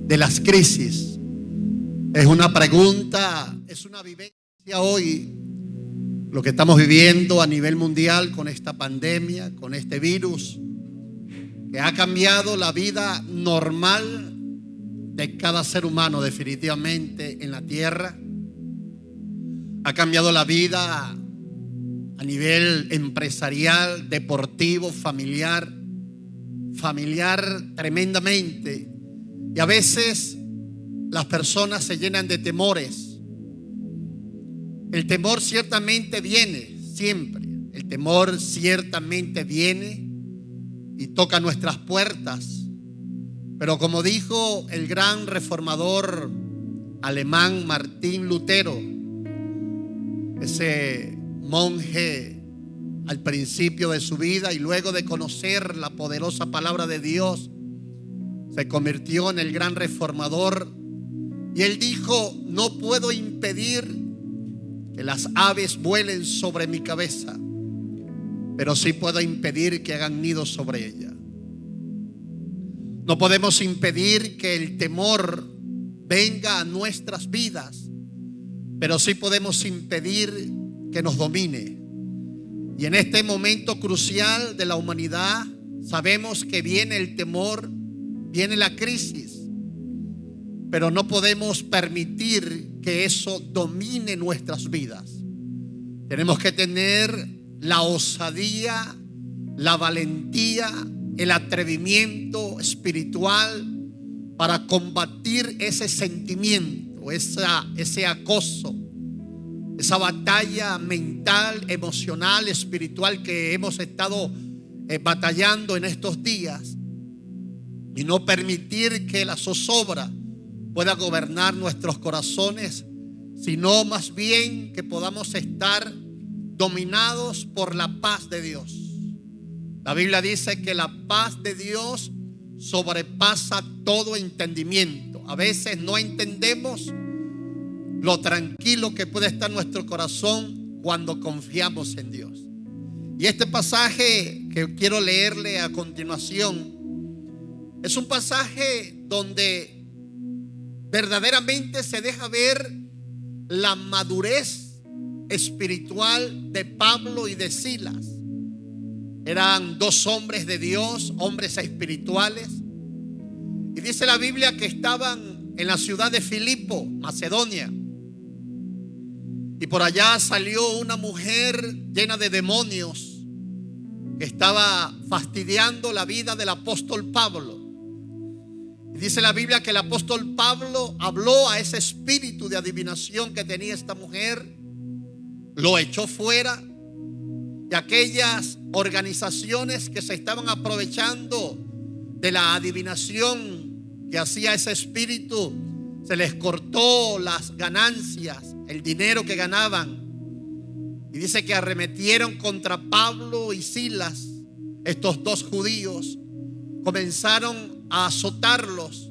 de las crisis. Es una pregunta, es una vivencia hoy, lo que estamos viviendo a nivel mundial con esta pandemia, con este virus, que ha cambiado la vida normal de cada ser humano definitivamente en la tierra. Ha cambiado la vida a nivel empresarial, deportivo, familiar tremendamente. Y a veces las personas se llenan de temores. El temor ciertamente viene, siempre. El temor ciertamente viene y toca nuestras puertas. Pero como dijo el gran reformador alemán Martín Lutero, ese monje al principio de su vida y luego de conocer la poderosa palabra de Dios, se convirtió en el gran reformador. Y él dijo: no puedo impedir que las aves vuelen sobre mi cabeza, pero sí puedo impedir que hagan nido sobre ella. No podemos impedir que el temor venga a nuestras vidas, pero sí podemos impedir que nos domine. Y en este momento crucial de la humanidad, sabemos que viene el temor, viene la crisis, pero no podemos permitir que eso domine nuestras vidas. Tenemos que tener la osadía, la valentía, el atrevimiento espiritual para combatir ese sentimiento, ese acoso, esa batalla mental, emocional, espiritual que hemos estado batallando en estos días, y no permitir que la zozobra pueda gobernar nuestros corazones, sino más bien que podamos estar dominados por la paz de Dios. La Biblia dice que la paz de Dios sobrepasa todo entendimiento. A veces no entendemos lo tranquilo que puede estar nuestro corazón cuando confiamos en Dios. Y este pasaje que quiero leerle a continuación es un pasaje donde verdaderamente se deja ver la madurez espiritual de Pablo y de Silas. Eran dos hombres de Dios, hombres espirituales. Y dice la Biblia que estaban en la ciudad de Filipo, Macedonia. Y por allá salió una mujer llena de demonios que estaba fastidiando la vida del apóstol Pablo. Y dice la Biblia que el apóstol Pablo habló a ese espíritu de adivinación que tenía esta mujer, lo echó fuera. Y aquellas organizaciones que se estaban aprovechando de la adivinación que hacía ese espíritu, se les cortó las ganancias, el dinero que ganaban. Y dice que arremetieron contra Pablo y Silas. Estos dos judíos comenzaron a azotarlos,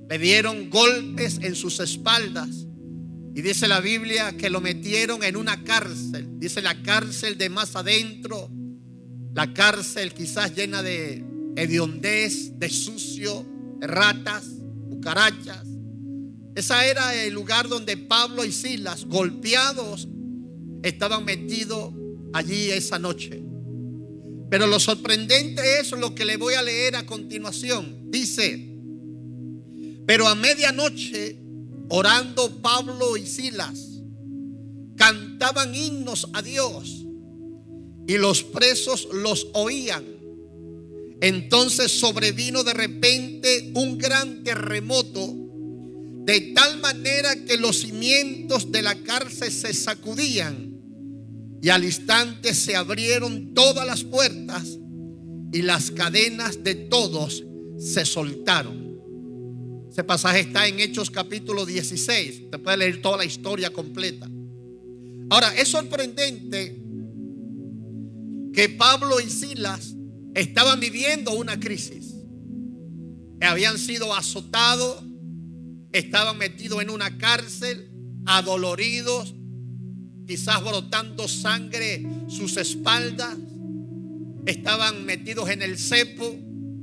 le dieron golpes en sus espaldas. Y dice la Biblia que lo metieron en una cárcel. Dice la cárcel de más adentro, la cárcel quizás llena de hediondez, de sucio, de ratas, cucarachas. Ese era el lugar donde Pablo y Silas, golpeados, estaban metidos allí esa noche. Pero lo sorprendente es lo que le voy a leer a continuación. Dice: pero a medianoche, orando Pablo y Silas, cantaban himnos a Dios, y los presos los oían. Entonces sobrevino de repente un gran terremoto, de tal manera que los cimientos de la cárcel se sacudían, y al instante se abrieron todas las puertas y las cadenas de todos se soltaron. Ese pasaje está en Hechos capítulo 16. Usted puede leer toda la historia completa. Ahora, es sorprendente que Pablo y Silas estaban viviendo una crisis. Habían sido azotados, estaban metidos en una cárcel, adoloridos, quizás brotando sangre sus espaldas. Estaban metidos en el cepo,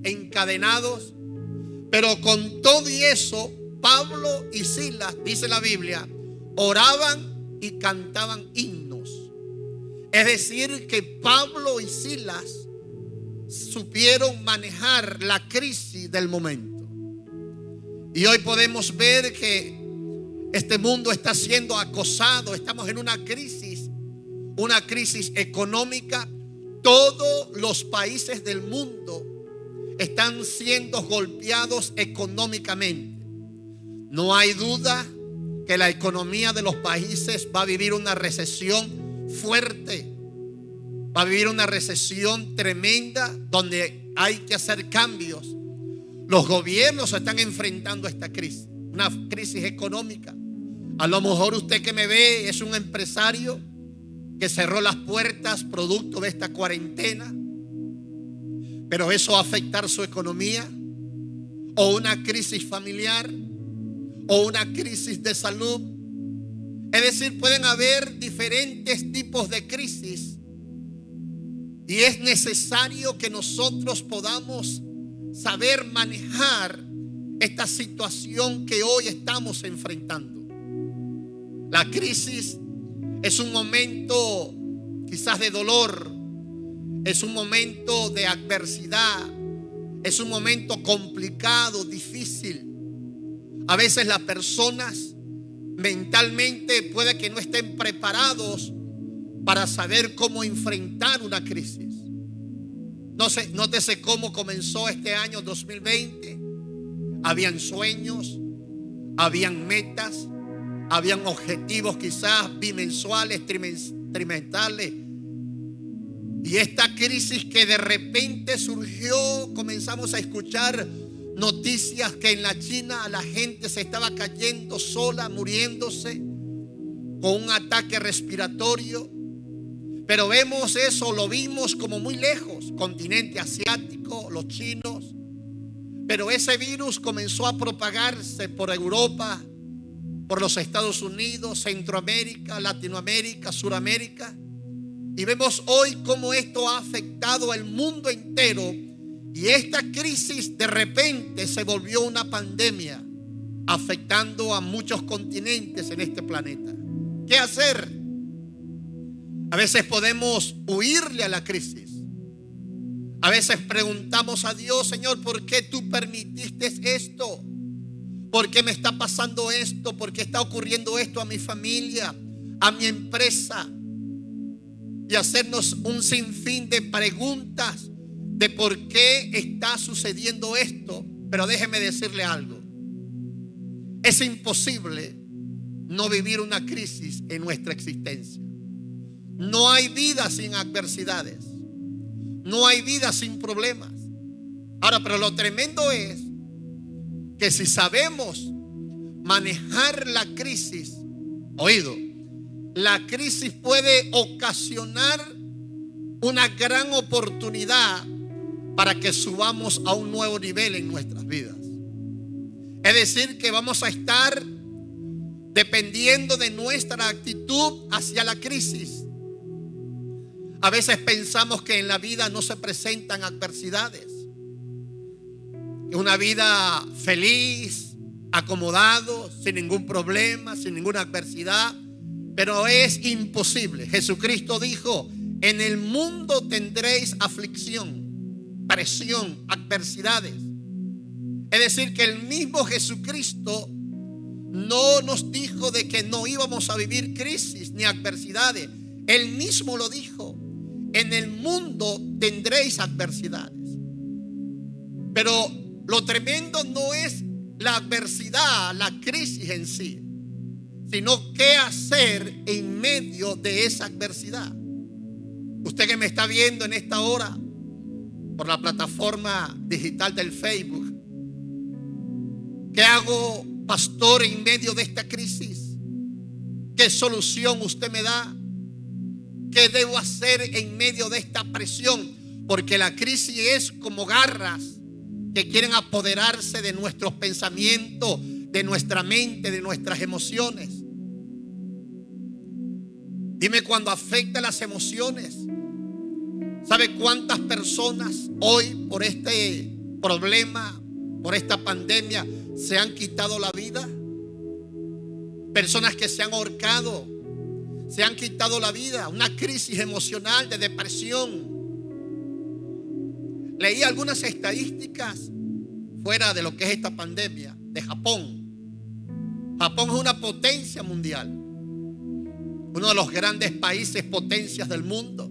encadenados. Pero con todo y eso, Pablo y Silas, dice la Biblia, oraban y cantaban himnos. Es decir, que Pablo y Silas supieron manejar la crisis del momento. Y hoy podemos ver que este mundo está siendo acosado. Estamos en una crisis económica. Todos los países del mundo están siendo golpeados económicamente. No hay duda que la economía de los países va a vivir una recesión fuerte. Va a vivir una recesión tremenda donde hay que hacer cambios. Los gobiernos están enfrentando esta crisis, una crisis económica. A lo mejor usted que me ve es un empresario que cerró las puertas producto de esta cuarentena, pero eso va a afectar su economía, o una crisis familiar, o una crisis de salud. Es decir, pueden haber diferentes tipos de crisis, y es necesario que nosotros podamos saber manejar esta situación que hoy estamos enfrentando. La crisis es un momento quizás de dolor, es un momento de adversidad, es un momento complicado, difícil. A veces las personas mentalmente puede que no estén preparados para saber cómo enfrentar una crisis. Nótese cómo comenzó este año 2020. Habían sueños, habían metas, habían objetivos quizás bimensuales, trimestrales. Y esta crisis que de repente surgió, comenzamos a escuchar noticias que en la China la gente se estaba cayendo sola, muriéndose con un ataque respiratorio. Pero vemos eso, lo vimos como muy lejos, continente asiático, los chinos. Pero ese virus comenzó a propagarse por Europa, por los Estados Unidos, Centroamérica, Latinoamérica, Suramérica. Y vemos hoy cómo esto ha afectado al mundo entero. Y esta crisis de repente se volvió una pandemia, afectando a muchos continentes en este planeta. ¿Qué hacer? A veces podemos huirle a la crisis. A veces preguntamos a Dios: Señor, ¿por qué tú permitiste esto? ¿Por qué me está pasando esto? ¿Por qué está ocurriendo esto a mi familia, a mi empresa? Y hacernos un sinfín de preguntas de por qué está sucediendo esto. Pero déjeme decirle algo: es imposible no vivir una crisis en nuestra existencia. No hay vida sin adversidades. No hay vida sin problemas. Ahora, pero lo tremendo es que si sabemos manejar la crisis, oído, la crisis puede ocasionar una gran oportunidad para que subamos a un nuevo nivel en nuestras vidas. Es decir, que vamos a estar dependiendo de nuestra actitud hacia la crisis. A veces pensamos que en la vida no se presentan adversidades, que una vida feliz, acomodado, sin ningún problema, sin ninguna adversidad. Pero es imposible. Jesucristo dijo: en el mundo tendréis aflicción, presión, adversidades. Es decir, que el mismo Jesucristo no nos dijo de que no íbamos a vivir crisis ni adversidades. Él mismo lo dijo: en el mundo tendréis adversidades. Pero lo tremendo no es la adversidad, la crisis en sí, sino qué hacer en medio de esa adversidad. Usted que me está viendo en esta hora por la plataforma digital del Facebook, ¿qué hago, pastor, en medio de esta crisis? ¿Qué solución usted me da? ¿Qué debo hacer en medio de esta presión? Porque la crisis es como garras que quieren apoderarse de nuestros pensamientos, de nuestra mente, de nuestras emociones. Dime, cuando afecta las emociones, ¿sabe cuántas personas hoy por este problema por esta pandemia se han quitado la vida. Personas que se han ahorcado, se han quitado la vida. Una crisis emocional de depresión. Leí algunas estadísticas fuera de lo que es esta pandemia, de Japón. Japón es una potencia mundial, uno de los grandes países, potencias del mundo.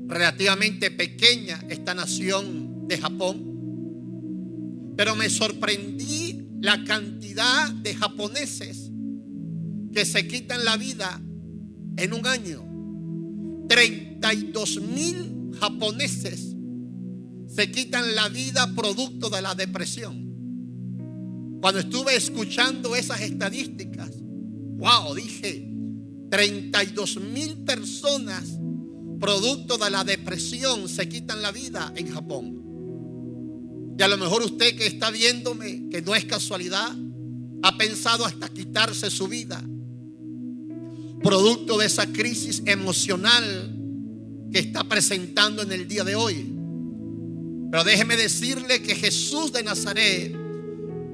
Relativamente pequeña esta nación de Japón, pero me sorprendí la cantidad de japoneses que se quitan la vida en un año. 32,000 japoneses se quitan la vida producto de la depresión. Cuando estuve escuchando esas estadísticas, wow, dije, 32,000 personas producto de la depresión se quitan la vida en Japón. Y a lo mejor usted que está viéndome, que no es casualidad, ha pensado hasta quitarse su vida, producto de esa crisis emocional que está presentando en el día de hoy. Pero déjeme decirle que Jesús de Nazaret,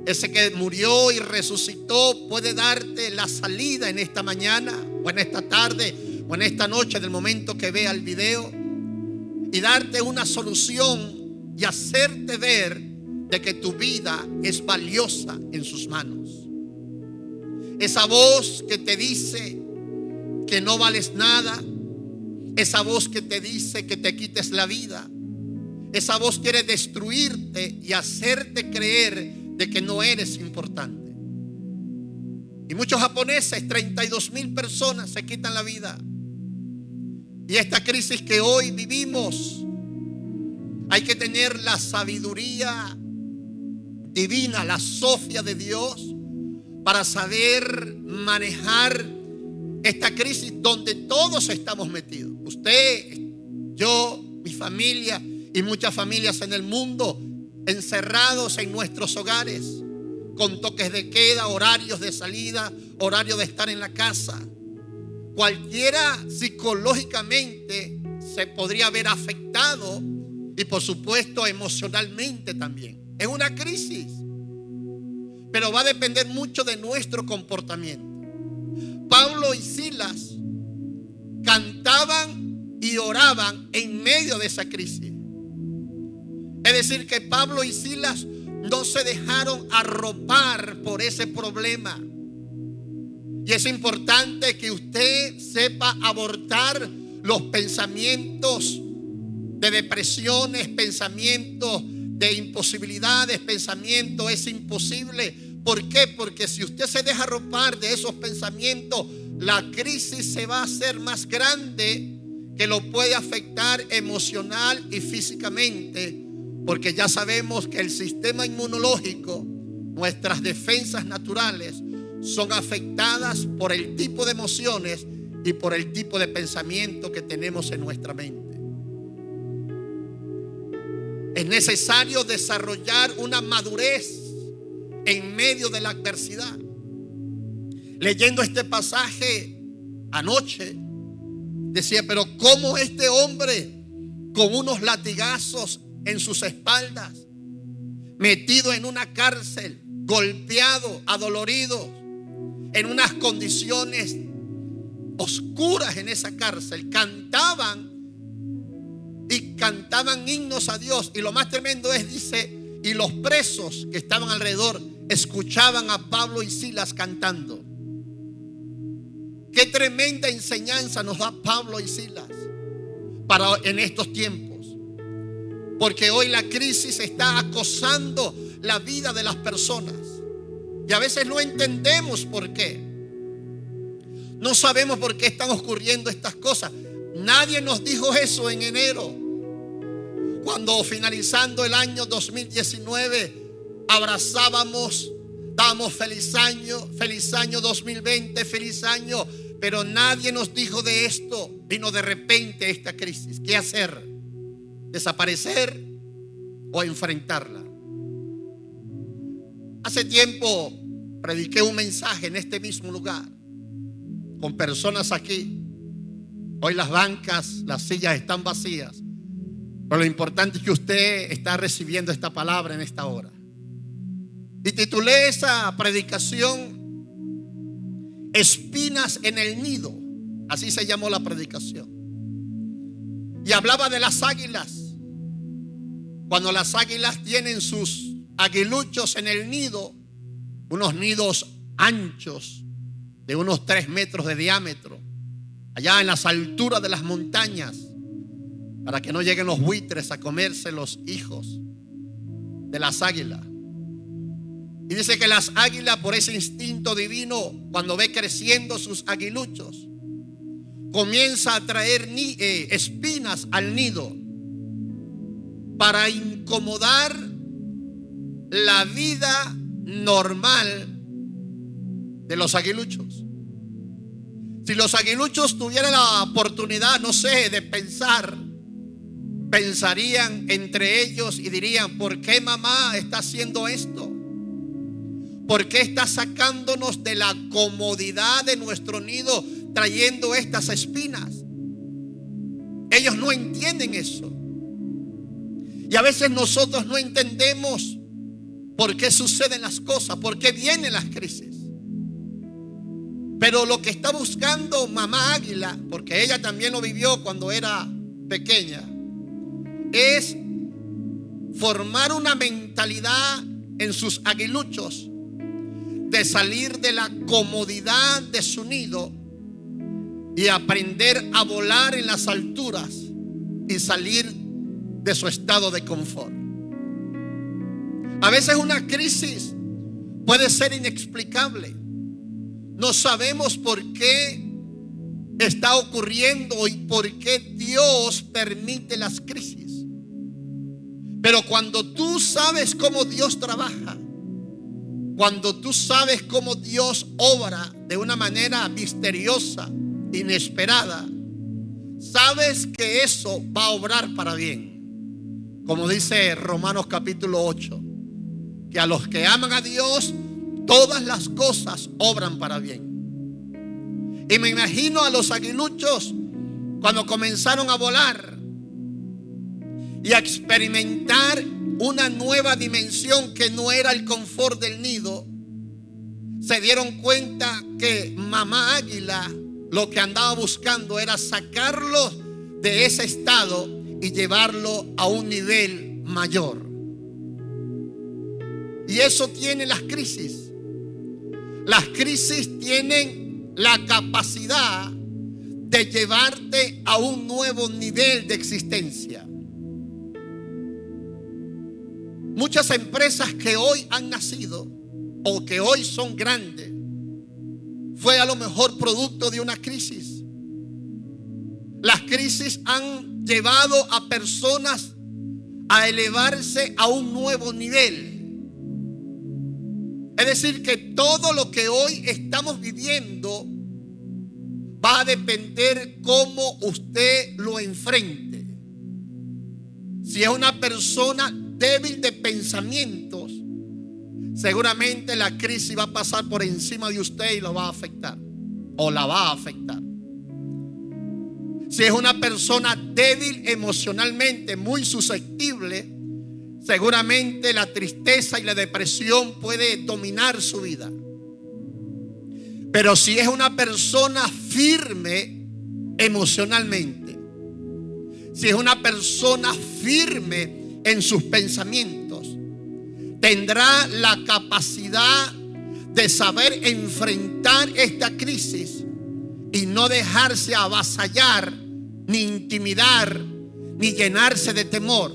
ese que murió y resucitó, puede darte la salida en esta mañana, o en esta tarde, o en esta noche, del momento que vea el video, y darte una solución y hacerte ver de que tu vida es valiosa en sus manos. Esa voz que te dice que no vales nada, esa voz que te dice que te quites la vida, esa voz quiere destruirte y hacerte creer de que no eres importante. Y muchos japoneses, 32,000 personas se quitan la vida. Y esta crisis que hoy vivimos, hay que tener la sabiduría divina, la sofía de Dios, para saber manejar esta crisis donde todos estamos metidos. Usted, yo, mi familia y muchas familias en el mundo, encerrados en nuestros hogares, con toques de queda, horarios de salida, horario de estar en la casa. Cualquiera psicológicamente se podría ver afectado, y por supuesto emocionalmente también. Es una crisis, pero va a depender mucho de nuestro comportamiento. Pablo y Silas cantaban y oraban en medio de esa crisis. Es decir, que Pablo y Silas no se dejaron arropar por ese problema. Y es importante que usted sepa abordar los pensamientos de depresiones, pensamientos de imposibilidades, pensamientos es imposible. ¿Por qué? Porque si usted se deja arropar de esos pensamientos, la crisis se va a hacer más grande, que lo puede afectar emocional y físicamente. Porque ya sabemos que el sistema inmunológico, nuestras defensas naturales, son afectadas por el tipo de emociones y por el tipo de pensamiento que tenemos en nuestra mente. Es necesario desarrollar una madurez en medio de la adversidad. Leyendo este pasaje anoche, decía, pero ¿cómo este hombre con unos latigazos en sus espaldas, metido en una cárcel, golpeado, adolorido, en unas condiciones oscuras en esa cárcel, cantaban himnos a Dios? Y lo más tremendo es, dice, y los presos que estaban alrededor escuchaban a Pablo y Silas cantando. Qué tremenda enseñanza nos da Pablo y Silas para en estos tiempos. Porque hoy la crisis está acosando la vida de las personas. Y a veces no entendemos por qué. No sabemos por qué están ocurriendo estas cosas. Nadie nos dijo eso en enero, cuando finalizando el año 2019 abrazábamos, damos feliz año 2020, feliz año. Pero nadie nos dijo de esto. Vino de repente esta crisis. ¿Qué hacer? ¿Desaparecer o enfrentarla? Hace tiempo prediqué un mensaje en este mismo lugar con personas aquí. Hoy las bancas, las sillas están vacías, Pero lo importante es que usted está recibiendo esta palabra en esta hora. Y titulé esa predicación Espinas en el nido. Así se llamó la predicación. Y hablaba de las águilas. Cuando las águilas tienen sus aguiluchos en el nido, unos nidos anchos de unos 3 metros de diámetro, allá en las alturas de las montañas, para que no lleguen los buitres a comerse los hijos de las águilas. Y dice que las águilas, por ese instinto divino, cuando ve creciendo sus aguiluchos, comienza a traer espinas al nido para incomodar la vida normal de los aguiluchos. Si los aguiluchos tuvieran la oportunidad, no sé, de pensar, pensarían entre ellos y dirían: ¿por qué mamá está haciendo esto? ¿Por qué está sacándonos de la comodidad de nuestro nido trayendo estas espinas? Ellos no entienden eso. Y a veces nosotros no entendemos por qué suceden las cosas, por qué vienen las crisis. Pero lo que está buscando mamá águila, porque ella también lo vivió cuando era pequeña, es formar una mentalidad en sus aguiluchos de salir de la comodidad de su nido y aprender a volar en las alturas y salir de su estado de confort. A veces una crisis puede ser inexplicable. No sabemos por qué está ocurriendo y por qué Dios permite las crisis. Pero cuando tú sabes cómo Dios trabaja, cuando tú sabes cómo Dios obra de una manera misteriosa, inesperada, sabes que eso va a obrar para bien. Como dice Romanos capítulo 8, que a los que aman a Dios, todas las cosas obran para bien. Y me imagino a los aguiluchos cuando comenzaron a volar y a experimentar una nueva dimensión que no era el confort del nido, se dieron cuenta que mamá águila lo que andaba buscando era sacarlos de ese estado y llevarlo a un nivel mayor. Y eso tiene las crisis. Las crisis tienen la capacidad de llevarte a un nuevo nivel de existencia. Muchas empresas que hoy han nacido o que hoy son grandes fue a lo mejor producto de una crisis. Las crisis han llevado a personas a elevarse a un nuevo nivel. Es decir, que todo lo que hoy estamos viviendo va a depender cómo usted lo enfrente. Si es una persona débil de pensamientos, seguramente la crisis va a pasar por encima de usted y lo va a afectar o la va a afectar. Si es una persona débil emocionalmente, muy susceptible, seguramente la tristeza y la depresión puede dominar su vida. Pero si es una persona firme emocionalmente, si es una persona firme en sus pensamientos, tendrá la capacidad de saber enfrentar esta crisis y no dejarse avasallar, ni intimidar, ni llenarse de temor.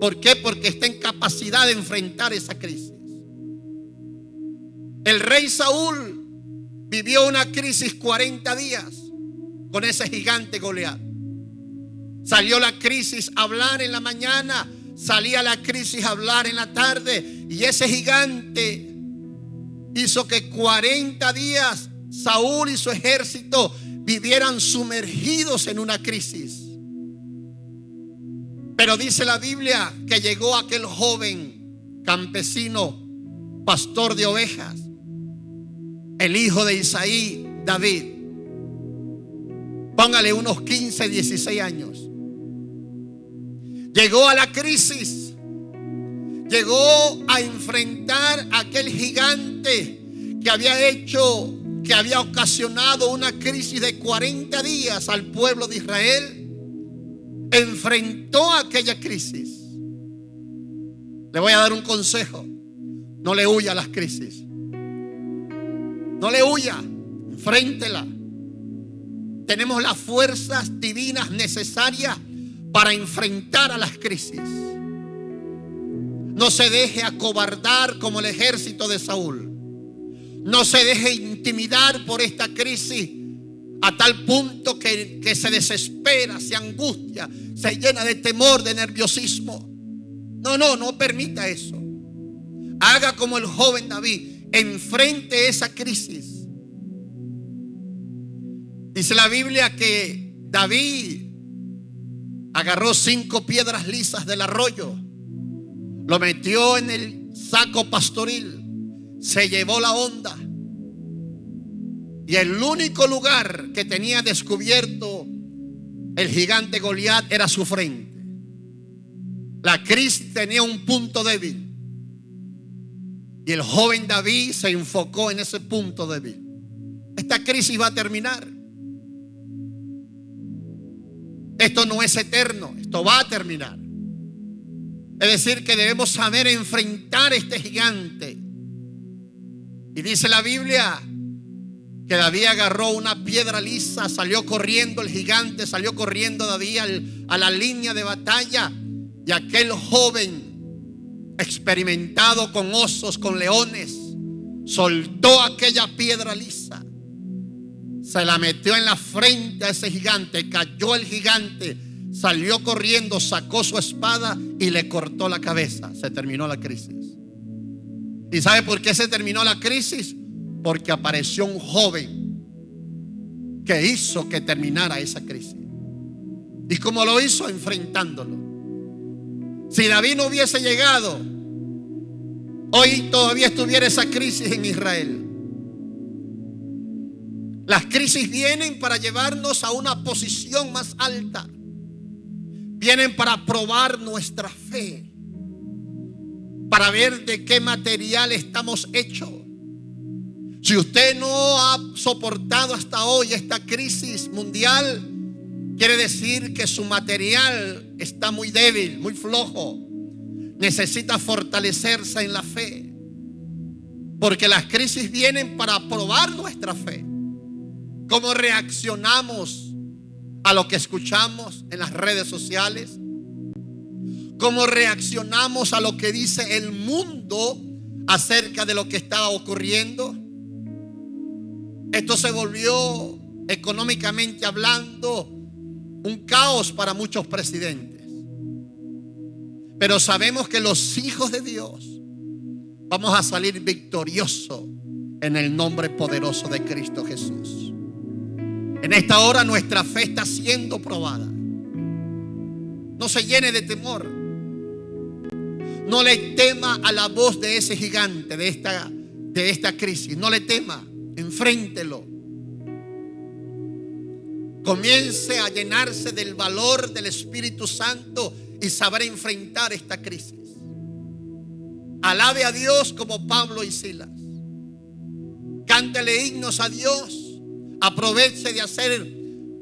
¿Por qué? Porque está en capacidad de enfrentar esa crisis. El rey Saúl vivió una crisis 40 días con ese gigante Goliat. Salió la crisis a hablar en la mañana, salía la crisis a hablar en la tarde, y ese gigante hizo que 40 días Saúl y su ejército vivieran sumergidos en una crisis. Pero dice la Biblia que llegó aquel joven campesino, pastor de ovejas, el hijo de Isaí, David. Póngale unos 15, 16 años. Llegó a la crisis. Llegó a enfrentar a aquel gigante que había ocasionado una crisis de 40 días al pueblo de Israel. Enfrentó aquella crisis. Le voy a dar un consejo: no le huya a las crisis. No le huya, enfréntela. Tenemos las fuerzas divinas necesarias para enfrentar a las crisis. No se deje acobardar como el ejército de Saúl. No se deje intimidar por esta crisis a tal punto que se desespera, se angustia, se llena de temor, de nerviosismo. No permita eso. Haga como el joven David, enfrente esa crisis. Dice la Biblia que David agarró 5 piedras lisas del arroyo, lo metió en el saco pastoril, se llevó la onda, y el único lugar que tenía descubierto el gigante Goliat era su frente. La crisis tenía un punto débil, y el joven David se enfocó en ese punto débil. Esta crisis va a terminar. Esto no es eterno, esto va a terminar. Es decir, que debemos saber enfrentar este gigante. Y dice la Biblia que David agarró una piedra lisa, salió corriendo el gigante, salió corriendo David a la línea de batalla, y aquel joven experimentado con osos, con leones, soltó aquella piedra lisa, se la metió en la frente a ese gigante, cayó el gigante, salió corriendo, sacó su espada y le cortó la cabeza. Se terminó la crisis. ¿Y sabe por qué se terminó la crisis? Porque apareció un joven que hizo que terminara esa crisis. ¿Y cómo lo hizo? Enfrentándolo. Si David no hubiese llegado, hoy todavía estuviera esa crisis en Israel. Las crisis vienen para llevarnos a una posición más alta. Vienen para probar nuestra fe, para ver de qué material estamos hechos. Si usted no ha soportado hasta hoy esta crisis mundial, quiere decir que su material está muy débil, muy flojo. Necesita fortalecerse en la fe, porque las crisis vienen para probar nuestra fe. ¿Cómo reaccionamos a lo que escuchamos en las redes sociales? ¿Cómo reaccionamos a lo que dice el mundo acerca de lo que está ocurriendo? Esto se volvió, económicamente hablando, un caos para muchos presidentes. Pero sabemos que los hijos de Dios vamos a salir victoriosos en el nombre poderoso de Cristo Jesús. En esta hora nuestra fe está siendo probada. No se llene de temor. No le tema a la voz de ese gigante, de esta crisis. No le tema, enfréntelo. Comience a llenarse del valor del Espíritu Santo y saber enfrentar esta crisis. Alabe a Dios como Pablo y Silas. Cántele himnos a Dios. Aproveche de hacer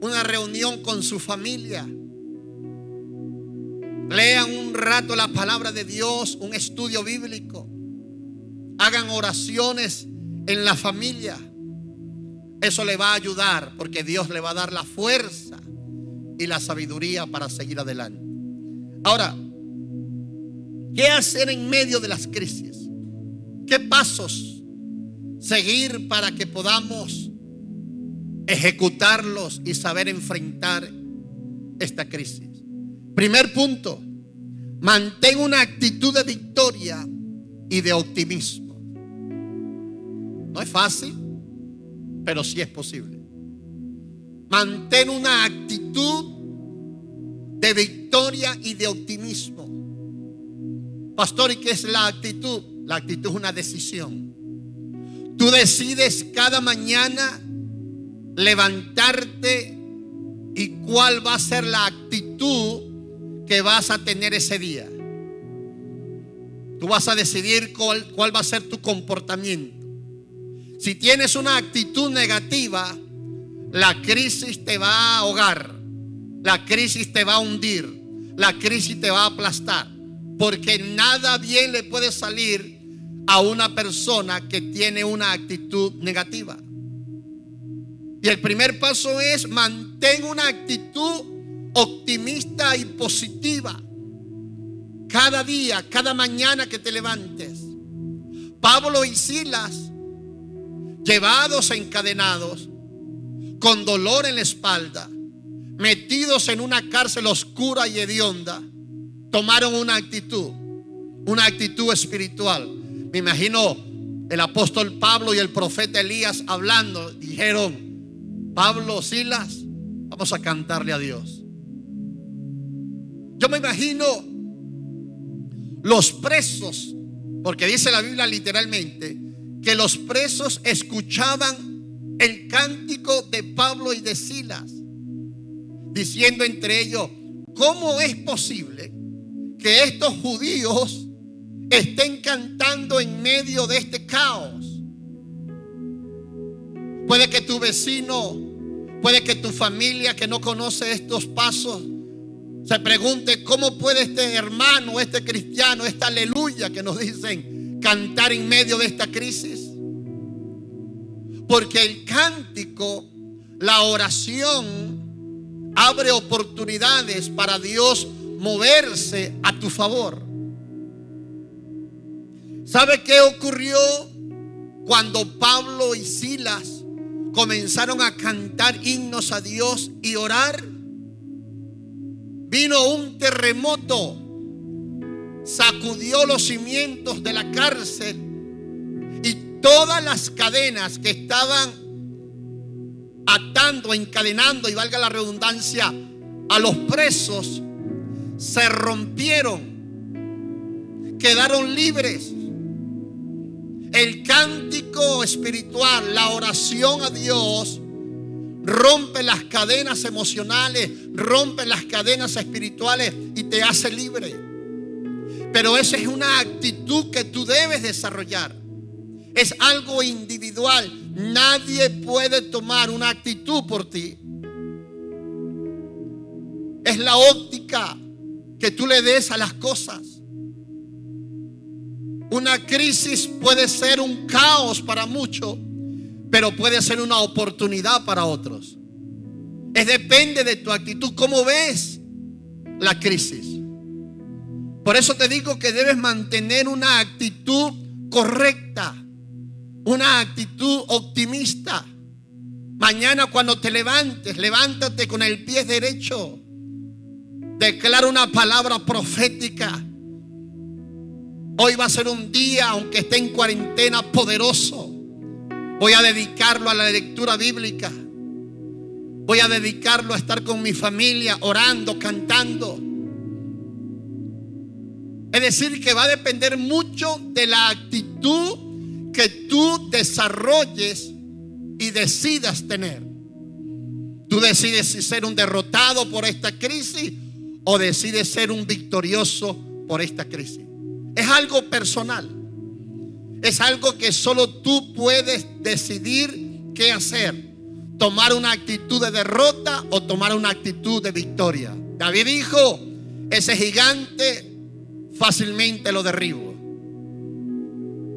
una reunión con su familia. Lean un rato la palabra de Dios, un estudio bíblico. Hagan oraciones en la familia. Eso le va a ayudar, porque Dios le va a dar la fuerza y la sabiduría para seguir adelante. Ahora, ¿qué hacer en medio de las crisis? ¿Qué pasos seguir para que podamos ejecutarlos y saber enfrentar esta crisis? Primer punto: mantén una actitud de victoria y de optimismo. No es fácil, pero sí es posible. Mantén una actitud de victoria y de optimismo. Pastor, ¿y qué es la actitud? La actitud es una decisión. Tú decides cada mañana levantarte y cuál va a ser la actitud que vas a tener ese día. Tú vas a decidir cuál va a ser tu comportamiento. Si tienes una actitud negativa, la crisis te va a ahogar, la crisis te va a hundir, la crisis te va a aplastar, porque nada bien le puede salir a una persona que tiene una actitud negativa. Y el primer paso es: mantén una actitud optimista y positiva. Cada día, cada mañana que te levantes. Pablo y Silas, llevados encadenados, con dolor en la espalda, metidos en una cárcel oscura y hedionda, tomaron una actitud espiritual. Me imagino el apóstol Pablo y el profeta Elías hablando. Dijeron: Pablo, Silas, vamos a cantarle a Dios. Yo me imagino los presos, porque dice la Biblia literalmente que los presos escuchaban el cántico de Pablo y de Silas, diciendo entre ellos: ¿cómo es posible que estos judíos estén cantando en medio de este caos? Puede que tu vecino, puede que tu familia que no conoce estos pasos se pregunte: ¿cómo puede este hermano, este cristiano, esta aleluya que nos dicen, cantar en medio de esta crisis? Porque el cántico, la oración, abre oportunidades para Dios moverse a tu favor. ¿Sabe qué ocurrió cuando Pablo y Silas comenzaron a cantar himnos a Dios y orar? Vino un terremoto, sacudió los cimientos de la cárcel y todas las cadenas que estaban atando, encadenando, y valga la redundancia, a los presos, se rompieron, quedaron libres. El cántico espiritual, la oración a Dios, rompe las cadenas emocionales, rompe las cadenas espirituales y te hace libre. Pero esa es una actitud que tú debes desarrollar. Es algo individual. Nadie puede tomar una actitud por ti. Es la óptica que tú le des a las cosas. Una crisis puede ser un caos para muchos, pero puede ser una oportunidad para otros. Depende de tu actitud, cómo ves la crisis. Por eso te digo que debes mantener una actitud correcta, una actitud optimista. Mañana cuando te levantes, levántate con el pie derecho. Declara una palabra profética. Hoy va a ser un día, aunque esté en cuarentena, poderoso. Voy a dedicarlo a la lectura bíblica. Voy a dedicarlo a estar con mi familia, orando, cantando. Es decir, que va a depender mucho de la actitud que tú desarrolles y decidas tener. Tú decides si ser un derrotado por esta crisis o decides ser un victorioso por esta crisis. Es algo personal. Es algo que solo tú puedes decidir qué hacer. Tomar una actitud de derrota o tomar una actitud de victoria. David dijo: ese gigante fácilmente lo derribo.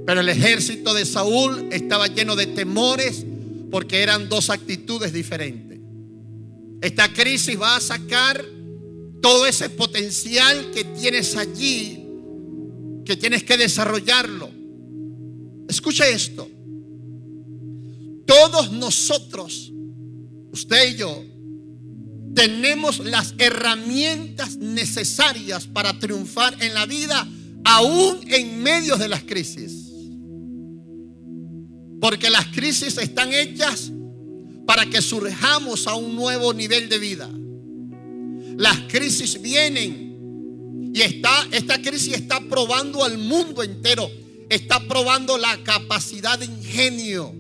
Pero el ejército de Saúl estaba lleno de temores porque eran dos actitudes diferentes. Esta crisis va a sacar todo ese potencial que tienes allí, que tienes que desarrollarlo. Escucha esto. Todos nosotros, usted y yo, tenemos las herramientas necesarias para triunfar en la vida, aún en medio de las crisis. Porque las crisis están hechas para que surjamos a un nuevo nivel de vida. Las crisis vienen y esta crisis está probando al mundo entero. Está probando la capacidad de ingenio.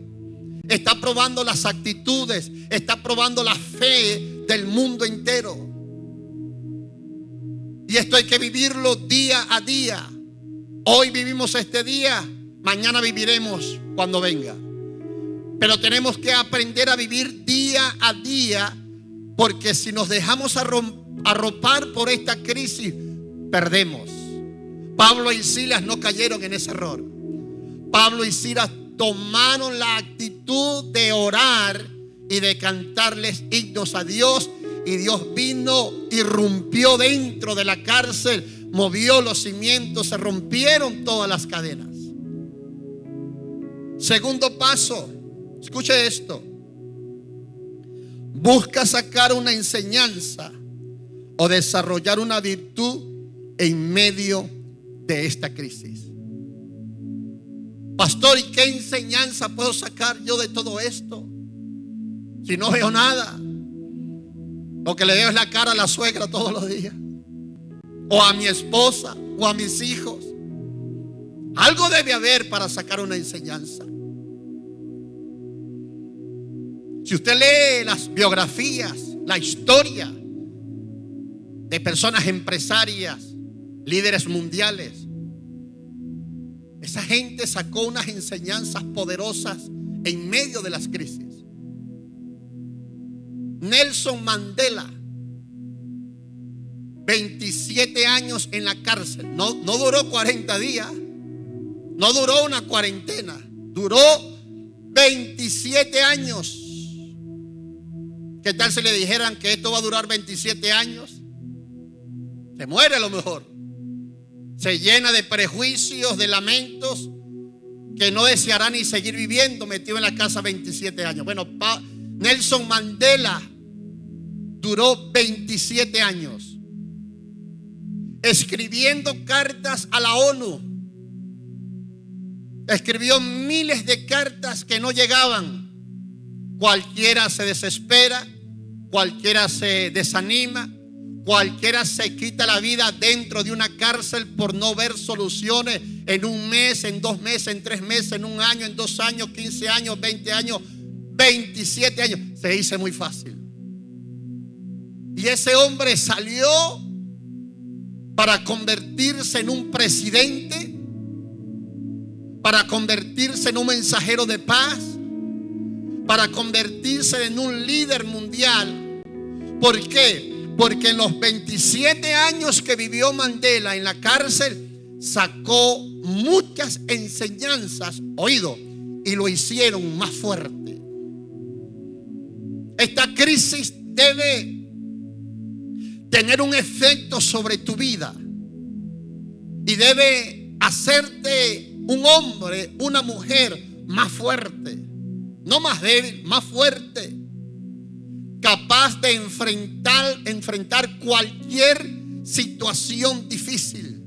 Está probando las actitudes. Está probando la fe del mundo entero. Y esto hay que vivirlo día a día. Hoy vivimos este día, mañana viviremos cuando venga. Pero tenemos que aprender a vivir día a día, porque si nos dejamos arropar por esta crisis, perdemos. Pablo y Silas no cayeron en ese error. Pablo y Silas tomaron la actitud de orar y de cantarles himnos a Dios. Y Dios vino, irrumpió dentro de la cárcel, movió los cimientos, se rompieron todas las cadenas. Segundo paso, escuche esto. Busca sacar una enseñanza o desarrollar una virtud en medio de esta crisis. Pastor, ¿y qué enseñanza puedo sacar yo de todo esto? Si no veo nada. Lo que le veo es la cara a la suegra todos los días, o a mi esposa, o a mis hijos. Algo debe haber para sacar una enseñanza. Si usted lee las biografías, la historia de personas empresarias, líderes mundiales, esa gente sacó unas enseñanzas poderosas en medio de las crisis. Nelson Mandela, 27 años en la cárcel. No duró 40 días, no duró una cuarentena, duró 27 años. ¿Qué tal si le dijeran que esto va a durar 27 años? Se muere a lo mejor. Se llena de prejuicios, de lamentos, que no deseará ni seguir viviendo metido en la casa 27 años. Bueno, Nelson Mandela duró 27 años escribiendo cartas a la ONU. Escribió miles de cartas que no llegaban. Cualquiera se desespera, cualquiera se desanima, cualquiera se quita la vida dentro de una cárcel por no ver soluciones en un mes, en 2 meses, en 3 meses, en 1 año, en 2 años, 15 años, 20 años, 27 años. Se dice muy fácil. Y ese hombre salió para convertirse en un presidente, para convertirse en un mensajero de paz, para convertirse en un líder mundial. ¿Por qué? Porque en los 27 años que vivió Mandela en la cárcel, sacó muchas enseñanzas, oído, y lo hicieron más fuerte. Esta crisis debe tener un efecto sobre tu vida y debe hacerte un hombre, una mujer más fuerte, no más débil, más fuerte, capaz de enfrentar cualquier situación difícil.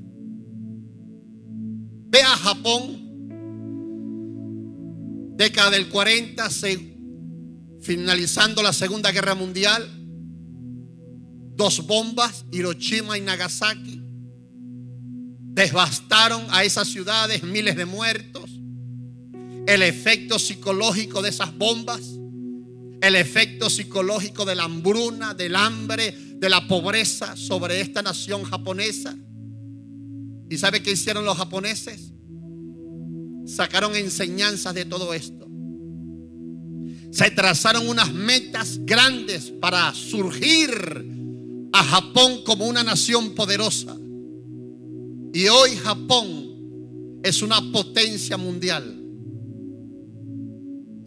Ve a Japón, década del 40, finalizando la Segunda Guerra Mundial, 2 bombas, Hiroshima y Nagasaki, devastaron a esas ciudades, miles de muertos. El efecto psicológico de esas bombas, el efecto psicológico de la hambruna, del hambre, de la pobreza sobre esta nación japonesa. ¿Y sabe qué hicieron los japoneses? Sacaron enseñanzas de todo esto. Se trazaron unas metas grandes para surgir a Japón como una nación poderosa. Y hoy Japón es una potencia mundial.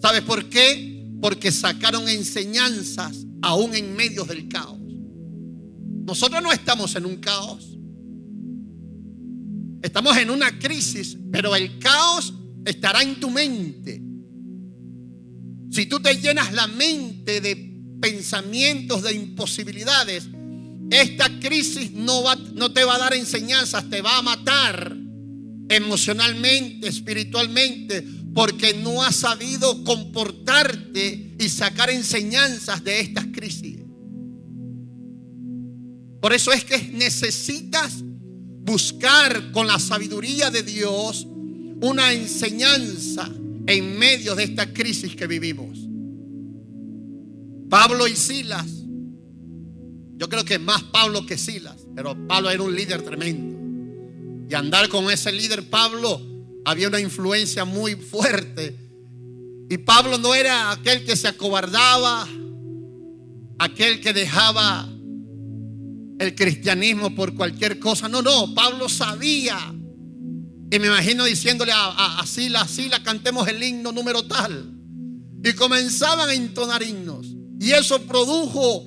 ¿Sabes por qué? Porque sacaron enseñanzas aún en medio del caos. Nosotros no estamos en un caos. Estamos en una crisis, pero el caos estará en tu mente. Si tú te llenas la mente de pensamientos, de imposibilidades, esta crisis no te va a dar enseñanzas, te va a matar emocionalmente, espiritualmente, porque no has sabido comportarte y sacar enseñanzas de estas crisis. Por eso es que necesitas buscar con la sabiduría de Dios una enseñanza en medio de esta crisis que vivimos. Pablo y Silas Yo creo que más Pablo que Silas, pero Pablo era un líder tremendo. Y andar con ese líder Pablo, había una influencia muy fuerte. Y Pablo no era aquel que se acobardaba, aquel que dejaba el cristianismo por cualquier cosa. No, Pablo sabía. Y me imagino diciéndole a Silas: Silas, cantemos el himno número tal. Y comenzaban a entonar himnos. Y eso produjo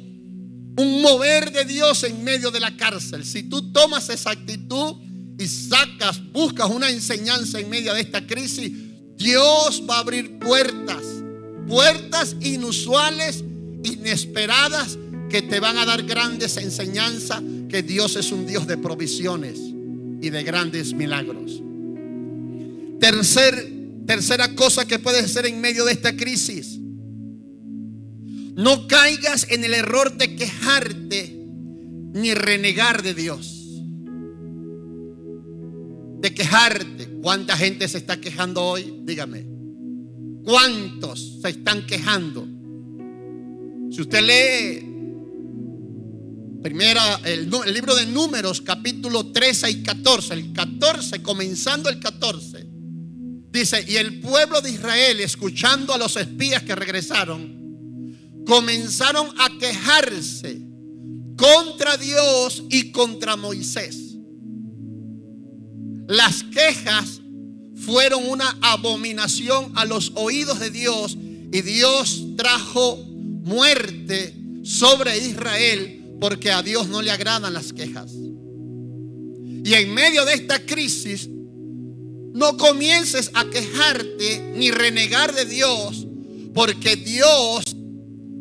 un mover de Dios en medio de la cárcel. Si tú tomas esa actitud y buscas una enseñanza en medio de esta crisis, Dios va a abrir puertas inusuales, inesperadas, que te van a dar grandes enseñanzas, que Dios es un Dios de provisiones y de grandes milagros. Tercera cosa que puedes hacer en medio de esta crisis: no caigas en el error de quejarte ni renegar de Dios. De quejarte. ¿Cuánta gente se está quejando hoy? Dígame. ¿Cuántos se están quejando? Si usted lee el libro de Números, capítulo 13 y 14, el 14, comenzando el 14, dice: y el pueblo de Israel, escuchando a los espías que regresaron, comenzaron a quejarse contra Dios y contra Moisés. Las quejas fueron una abominación a los oídos de Dios, y Dios trajo muerte sobre Israel, porque a Dios no le agradan las quejas. Y en medio de esta crisis, no comiences a quejarte ni renegar de Dios, porque Dios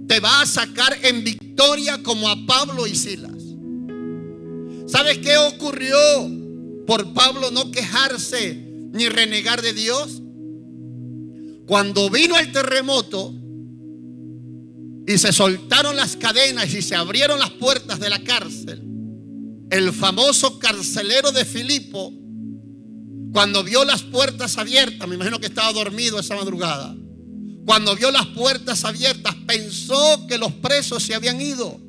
te va a sacar en victoria, como a Pablo y Silas. ¿Sabes qué ocurrió por Pablo no quejarse ni renegar de Dios? Cuando vino el terremoto y se soltaron las cadenas y se abrieron las puertas de la cárcel, el famoso carcelero de Filipo, cuando vio las puertas abiertas, me imagino que estaba dormido esa madrugada, cuando vio las puertas abiertas, pensó que los presos se habían ido,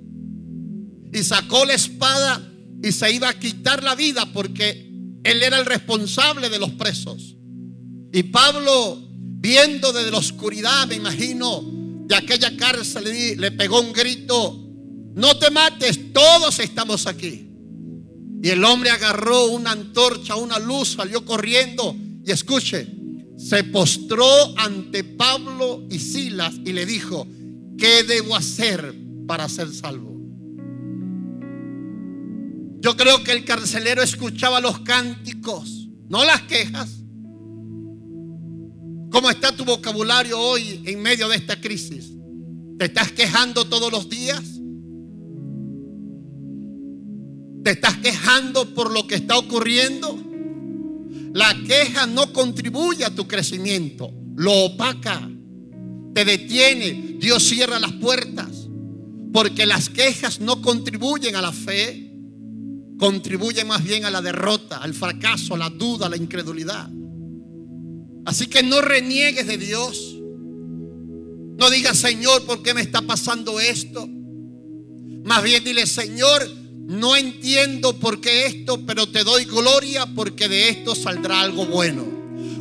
y sacó la espada y se iba a quitar la vida, porque él era el responsable de los presos. Y Pablo, viendo desde la oscuridad, me imagino, de aquella cárcel, le pegó un grito: no te mates, todos estamos aquí. Y el hombre agarró una antorcha, una luz, salió corriendo y, escuche, se postró ante Pablo y Silas y le dijo: ¿qué debo hacer para ser salvo? Yo creo que el carcelero escuchaba los cánticos, no las quejas. ¿Cómo está tu vocabulario hoy en medio de esta crisis? ¿Te estás quejando todos los días? ¿Te estás quejando por lo que está ocurriendo? La queja no contribuye a tu crecimiento, lo opaca, te detiene. Dios cierra las puertas, porque las quejas no contribuyen a la fe, contribuyen más bien a la derrota, al fracaso, a la duda, a la incredulidad. Así que no reniegues de Dios. No digas: Señor, ¿por qué me está pasando esto? Más bien dile: Señor, no entiendo por qué esto, pero te doy gloria, porque de esto saldrá algo bueno.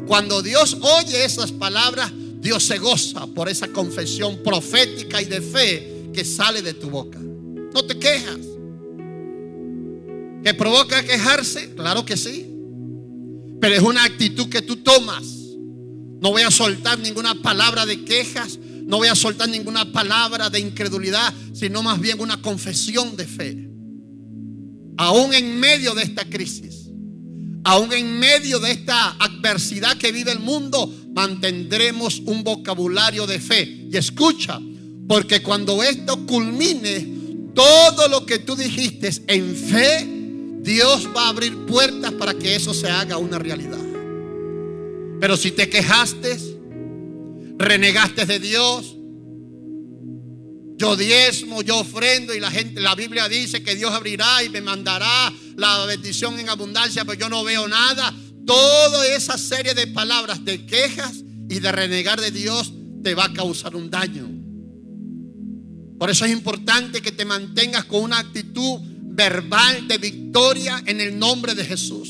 Cuando Dios oye esas palabras, Dios se goza por esa confesión profética y de fe que sale de tu boca. No te quejas. ¿Que provoca quejarse? Claro que sí. Pero es una actitud que tú tomas. No voy a soltar ninguna palabra de quejas, no voy a soltar ninguna palabra de incredulidad, sino más bien una confesión de fe. Aún en medio de esta crisis, aún en medio de esta adversidad que vive el mundo, mantendremos un vocabulario de fe. Y escucha, porque cuando esto culmine, todo lo que tú dijiste en fe, Dios va a abrir puertas para que eso se haga una realidad. Pero si te quejaste, renegaste de Dios, yo diezmo, yo ofrendo, y la Biblia dice que Dios abrirá y me mandará la bendición en abundancia, pero yo no veo nada. Toda esa serie de palabras de quejas y de renegar de Dios te va a causar un daño. Por eso es importante que te mantengas con una actitud verbal de victoria en el nombre de Jesús.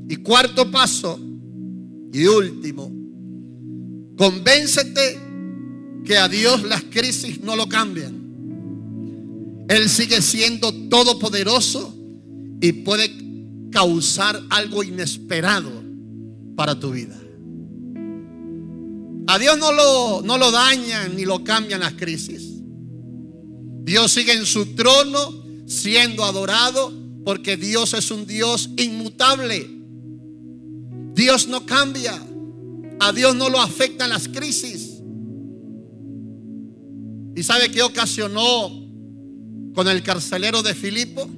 Y cuarto paso y último, convéncete que a Dios las crisis no lo cambian. Él sigue siendo todopoderoso y puede causar algo inesperado para tu vida. A Dios no lo dañan ni lo cambian las crisis. Dios sigue en su trono siendo adorado porque Dios es un Dios inmutable. Dios no cambia. A Dios no lo afectan las crisis. ¿Y sabe qué ocasionó con el carcelero de Filipo?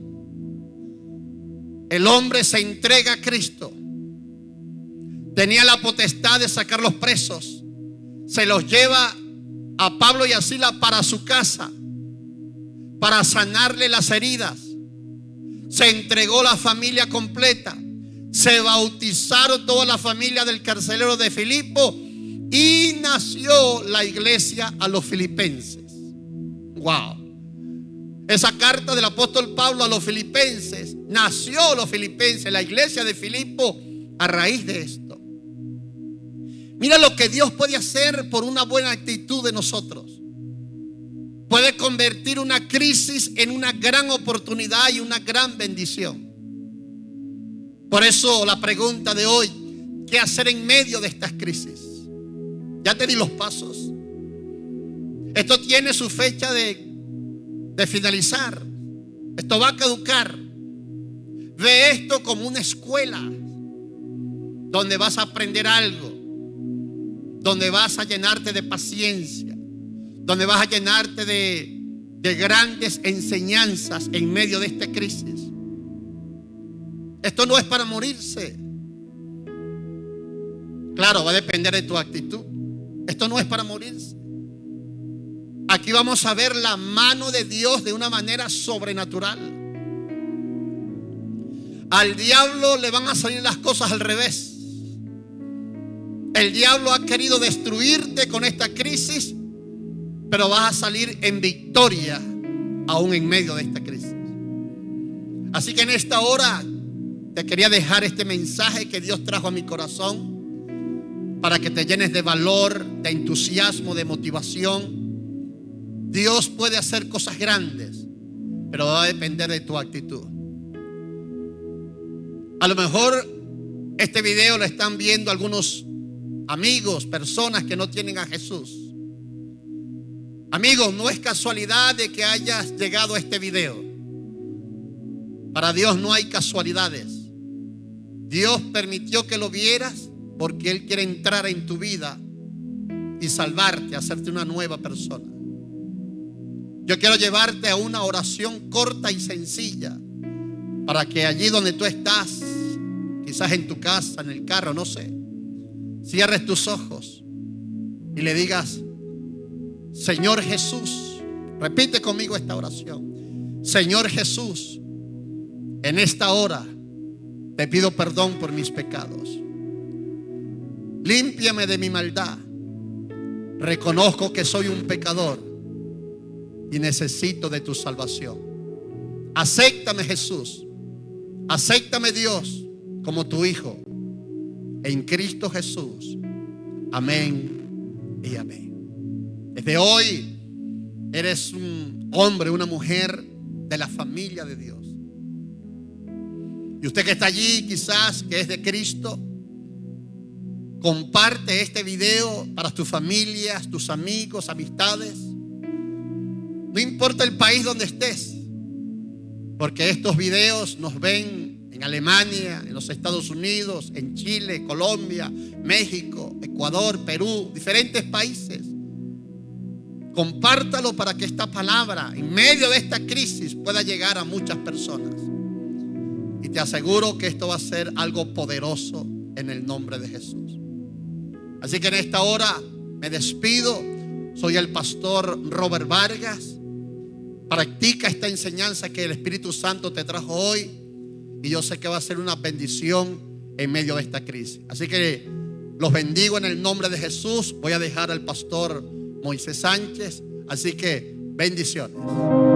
El hombre se entrega a Cristo. Tenía la potestad de sacar los presos. Se los lleva a Pablo y a Silas para su casa, para sanarle las heridas. Se entregó la familia completa. Se bautizaron toda la familia del carcelero de Filipo y nació la iglesia a los filipenses. Wow. Esa carta del apóstol Pablo a los filipenses, nació los filipenses, la iglesia de Filipo, a raíz de esto. Mira lo que Dios puede hacer por una buena actitud de nosotros. Puede convertir una crisis en una gran oportunidad y una gran bendición. Por eso la pregunta de hoy: ¿qué hacer en medio de estas crisis? Ya te di los pasos. Esto tiene su fecha de finalizar. Esto va a caducar. Ve esto como una escuela donde vas a aprender algo, donde vas a llenarte de paciencia, donde vas a llenarte de grandes enseñanzas en medio de esta crisis. Esto no es para morirse. Claro, va a depender de tu actitud. Esto no es para morirse. Aquí vamos a ver la mano de Dios de una manera sobrenatural. Al diablo le van a salir las cosas al revés. El diablo ha querido destruirte con esta crisis, pero vas a salir en victoria aún en medio de esta crisis. Así que en esta hora te quería dejar este mensaje que Dios trajo a mi corazón para que te llenes de valor, de entusiasmo, de motivación. Dios puede hacer cosas grandes, pero va a depender de tu actitud. A lo mejor este video lo están viendo algunos amigos, personas que no tienen a Jesús. Amigos, no es casualidad de que hayas llegado a este video. Para Dios no hay casualidades. Dios permitió que lo vieras porque Él quiere entrar en tu vida y salvarte, hacerte una nueva persona. Yo quiero llevarte a una oración corta y sencilla para que allí donde tú estás, quizás en tu casa, en el carro, no sé, cierres tus ojos y le digas: Señor Jesús, repite conmigo esta oración. Señor Jesús, en esta hora te pido perdón por mis pecados. Límpiame de mi maldad. Reconozco que soy un pecador y necesito de tu salvación. Acéptame, Jesús. Acéptame, Dios, como tu Hijo. En Cristo Jesús. Amén y amén. Desde hoy eres un hombre, una mujer de la familia de Dios. Y usted que está allí, quizás que es de Cristo, comparte este video para tus familias, tus amigos, amistades. No importa el país donde estés, porque estos videos nos ven en Alemania, en los Estados Unidos, en Chile, Colombia, México, Ecuador, Perú, diferentes países. Compártalo para que esta palabra en medio de esta crisis pueda llegar a muchas personas. Y te aseguro que esto va a ser algo poderoso en el nombre de Jesús. Así que en esta hora me despido. Soy el pastor Robert Vargas. Practica esta enseñanza que el Espíritu Santo te trajo hoy, y yo sé que va a ser una bendición en medio de esta crisis. Así que los bendigo en el nombre de Jesús. Voy a dejar al pastor Moisés Sánchez Así que bendiciones.